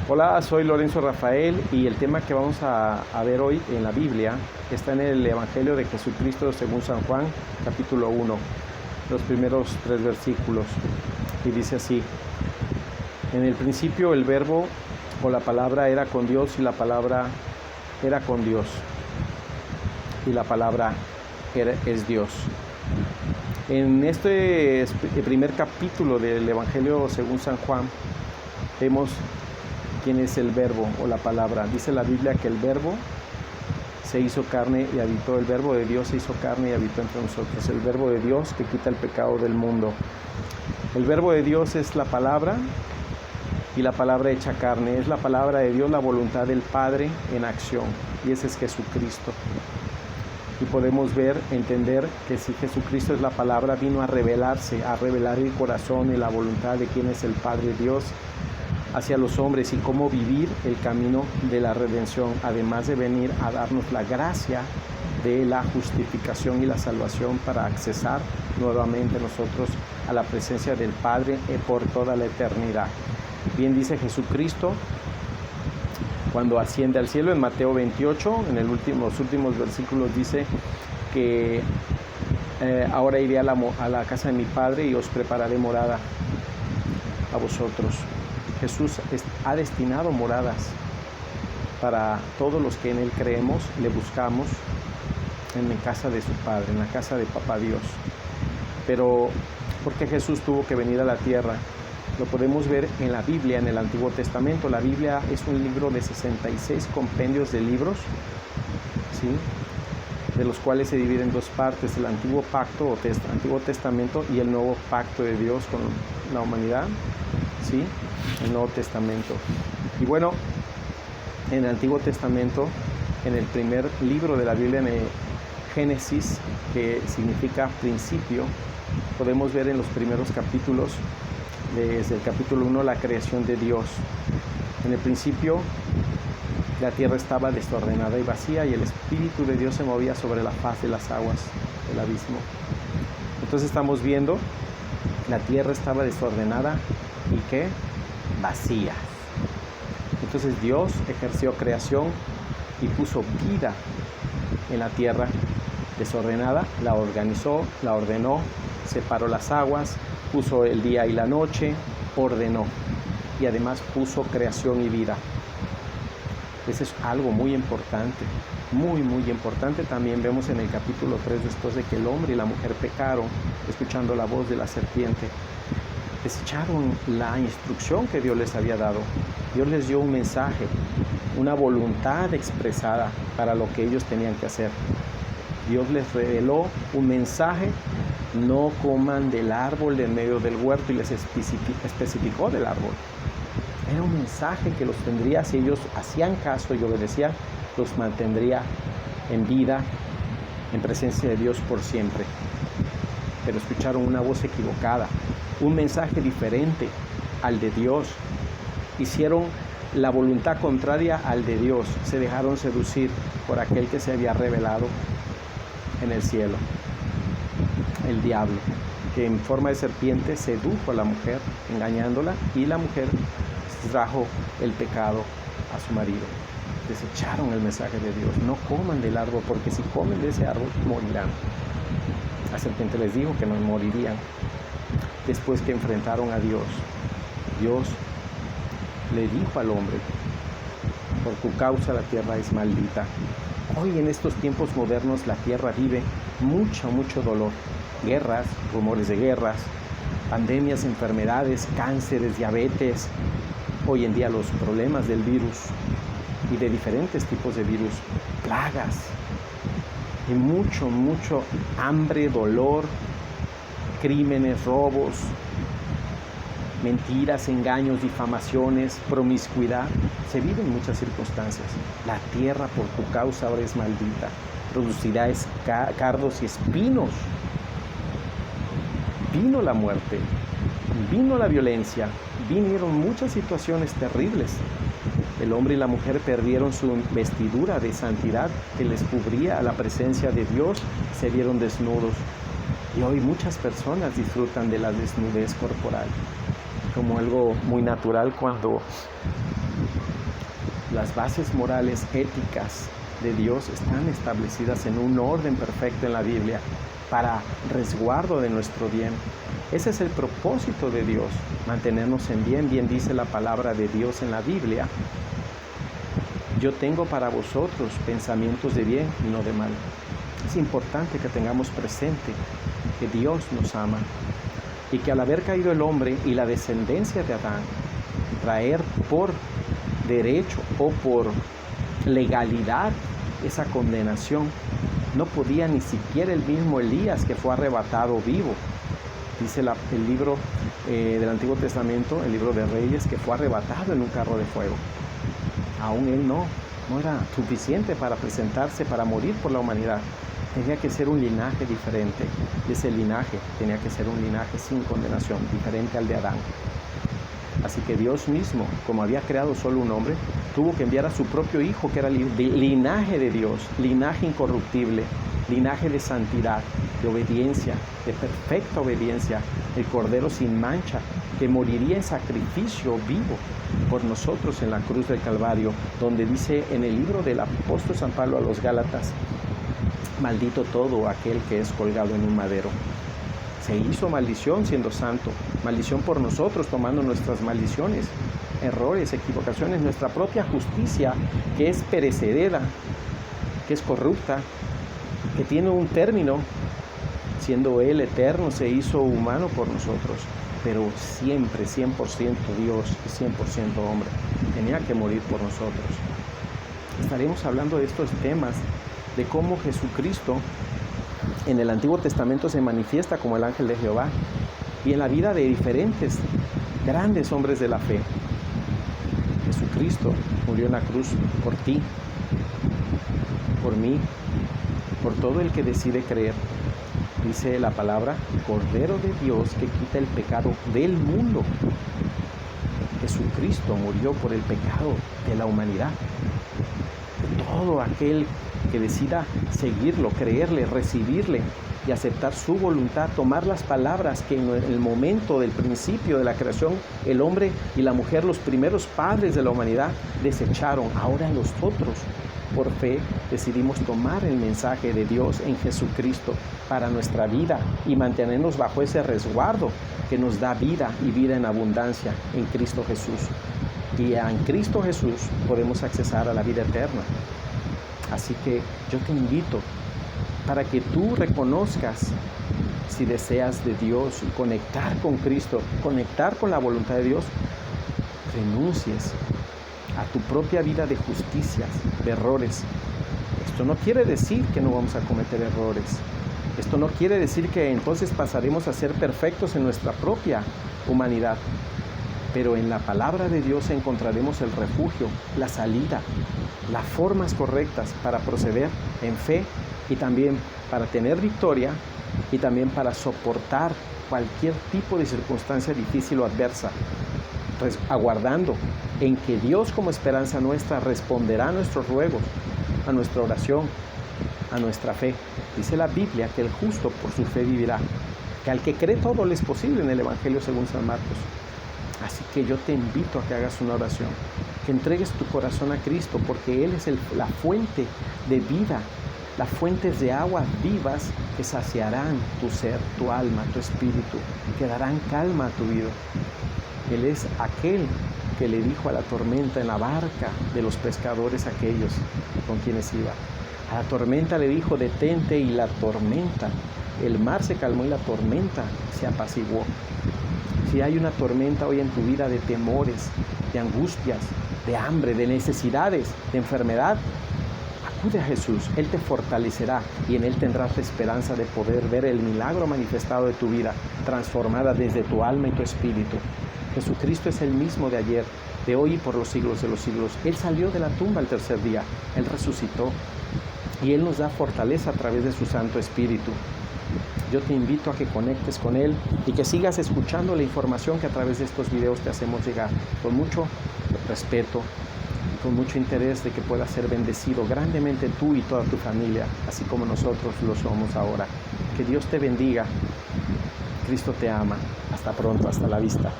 Hola, soy Lorenzo Rafael y el tema que vamos a ver hoy en la Biblia está en el Evangelio de Jesucristo según San Juan, capítulo 1, los primeros 3 versículos. Y dice así: en el principio el verbo o la palabra era con Dios y la palabra era con Dios y la palabra es Dios. En este primer capítulo del Evangelio según San Juan vemos quién es el verbo o la palabra. Dice la Biblia que el verbo se hizo carne y habitó, el verbo de Dios se hizo carne y habitó entre nosotros, el verbo de Dios que quita el pecado del mundo. El verbo de Dios es la palabra y la palabra hecha carne, es la palabra de Dios, la voluntad del Padre en acción, y ese es Jesucristo. Y podemos ver, entender que si Jesucristo es la palabra, vino a revelarse, a revelar el corazón y la voluntad de quién es el Padre Dios hacia los hombres y cómo vivir el camino de la redención, además de venir a darnos la gracia de la justificación y la salvación para accesar nuevamente nosotros a la presencia del Padre por toda la eternidad. Bien dice Jesucristo cuando asciende al cielo en Mateo 28, en los últimos versículos dice que ahora iré a la casa de mi Padre y os prepararé morada a vosotros. Jesús ha destinado moradas para todos los que en Él creemos, le buscamos en la casa de su Padre, en la casa de Papá Dios. Pero, ¿por qué Jesús tuvo que venir a la tierra? Lo podemos ver en la Biblia, en el Antiguo Testamento. La Biblia es un libro de 66 compendios de libros, ¿sí?, de los cuales se divide en dos partes: el Antiguo Pacto o Antiguo Testamento y el Nuevo Pacto de Dios con la humanidad, ¿sí?, el Nuevo Testamento. Y bueno, en el Antiguo Testamento, en el primer libro de la Biblia, en el Génesis, que significa principio, podemos ver en los primeros capítulos, desde el capítulo 1, la creación de Dios. En el principio la tierra estaba desordenada y vacía, y el Espíritu de Dios se movía sobre la faz de las aguas del abismo. Entonces estamos viendo, la tierra estaba desordenada y ¿qué? Vacía. Entonces Dios ejerció creación y puso vida en la tierra desordenada, la organizó, la ordenó, separó las aguas, puso el día y la noche, ordenó, y además puso creación y vida. Eso es algo muy importante, muy importante. También vemos en el capítulo 3, después de que el hombre y la mujer pecaron, escuchando la voz de la serpiente, desecharon la instrucción que Dios les había dado. Dios les dio un mensaje, una voluntad expresada para lo que ellos tenían que hacer. Dios les reveló un mensaje: no coman del árbol de en medio del huerto, y les especificó del árbol. Era un mensaje que los tendría, si ellos hacían caso y obedecían, los mantendría en vida, en presencia de Dios por siempre. Pero escucharon una voz equivocada, un mensaje diferente al de Dios. Hicieron la voluntad contraria al de Dios. Se dejaron seducir por aquel que se había revelado en el cielo, el diablo, que en forma de serpiente sedujo a la mujer, engañándola, y la mujer trajo el pecado a su marido. Desecharon el mensaje de Dios: no coman del árbol, porque si comen de ese árbol morirán. La serpiente les dijo que no morirían. Después que enfrentaron a Dios, Dios le dijo al hombre: por tu causa la tierra es maldita. Hoy, en estos tiempos modernos, la tierra vive mucho dolor, guerras, rumores de guerras, pandemias, enfermedades, cánceres, diabetes. Hoy en día los problemas del virus y de diferentes tipos de virus, plagas, y mucho hambre, dolor, crímenes, robos, mentiras, engaños, difamaciones, promiscuidad. Se vive en muchas circunstancias. La tierra por tu causa ahora es maldita, producirá cardos y espinos. Vino la muerte, vino la violencia, vinieron muchas situaciones terribles. El hombre y la mujer perdieron su vestidura de santidad que les cubría a la presencia de Dios, se vieron desnudos. Y hoy muchas personas disfrutan de la desnudez corporal. como algo muy natural cuando las bases morales, éticas de Dios están establecidas en un orden perfecto en la Biblia para resguardo de nuestro bien. Ese es el propósito de Dios, mantenernos en bien. Bien dice la palabra de Dios en la Biblia: yo tengo para vosotros pensamientos de bien y no de mal. Es importante que tengamos presente que Dios nos ama y que al haber caído el hombre y la descendencia de Adán, traer por derecho o por legalidad esa condenación, no podía ni siquiera el mismo Elías, que fue arrebatado vivo. Dice el libro del Antiguo Testamento, el libro de Reyes, que fue arrebatado en un carro de fuego. Aún él no era suficiente para presentarse, para morir por la humanidad. Tenía que ser un linaje diferente. Y ese linaje tenía que ser un linaje sin condenación, diferente al de Adán. Así que Dios mismo, como había creado solo un hombre, tuvo que enviar a su propio Hijo, que era el linaje de Dios, linaje incorruptible, linaje de santidad, de obediencia, de perfecta obediencia, el Cordero sin mancha, que moriría en sacrificio vivo por nosotros en la cruz del Calvario, donde dice en el libro del apóstol San Pablo a los Gálatas: maldito todo aquel que es colgado en un madero. Se hizo maldición siendo santo, maldición por nosotros, tomando nuestras maldiciones, errores, equivocaciones, nuestra propia justicia, que es perecedera, que es corrupta, que tiene un término. Siendo Él eterno, se hizo humano por nosotros, pero siempre 100% Dios y 100% hombre. Tenía que morir por nosotros. Estaremos hablando de estos temas, de cómo Jesucristo en el Antiguo Testamento se manifiesta como el ángel de Jehová, y en la vida de diferentes grandes hombres de la fe. Jesucristo murió en la cruz por ti, por mí, por todo el que decide creer. Dice la palabra: Cordero de Dios que quita el pecado del mundo. Jesucristo murió por el pecado de la humanidad. Todo aquel que decida seguirlo, creerle, recibirle y aceptar su voluntad, tomar las palabras que en el momento del principio de la creación el hombre y la mujer, los primeros padres de la humanidad, desecharon. Ahora nosotros, por fe, decidimos tomar el mensaje de Dios en Jesucristo para nuestra vida y mantenernos bajo ese resguardo que nos da vida y vida en abundancia en Cristo Jesús. Y en Cristo Jesús podemos accesar a la vida eterna. Así que yo te invito para que tú reconozcas, si deseas de Dios y conectar con Cristo, conectar con la voluntad de Dios, renuncies a tu propia vida de justicias, de errores. Esto no quiere decir que no vamos a cometer errores. Esto no quiere decir que entonces pasaremos a ser perfectos en nuestra propia humanidad. Pero en la palabra de Dios encontraremos el refugio, la salida, las formas correctas para proceder en fe y también para tener victoria y también para soportar cualquier tipo de circunstancia difícil o adversa, aguardando en que Dios, como esperanza nuestra, responderá a nuestros ruegos, a nuestra oración, a nuestra fe. Dice la Biblia que el justo por su fe vivirá, que al que cree todo le es posible en el Evangelio según San Marcos. Así que yo te invito a que hagas una oración, que entregues tu corazón a Cristo, porque Él es la fuente de vida, las fuentes de aguas vivas que saciarán tu ser, tu alma, tu espíritu, que darán calma a tu vida. Él es aquel que le dijo a la tormenta en la barca de los pescadores aquellos con quienes iba. A la tormenta le dijo: detente, y la tormenta, el mar se calmó y la tormenta se apaciguó. Si hay una tormenta hoy en tu vida de temores, de angustias, de hambre, de necesidades, de enfermedad, acude a Jesús. Él te fortalecerá y en Él tendrás la esperanza de poder ver el milagro manifestado de tu vida, transformada desde tu alma y tu espíritu. Jesucristo es el mismo de ayer, de hoy y por los siglos de los siglos. Él salió de la tumba el tercer día, Él resucitó y Él nos da fortaleza a través de su Santo Espíritu. Yo te invito a que conectes con Él y que sigas escuchando la información que a través de estos videos te hacemos llegar, con mucho respeto y con mucho interés de que puedas ser bendecido grandemente tú y toda tu familia, así como nosotros lo somos ahora. Que Dios te bendiga. Cristo te ama. Hasta pronto, hasta la vista.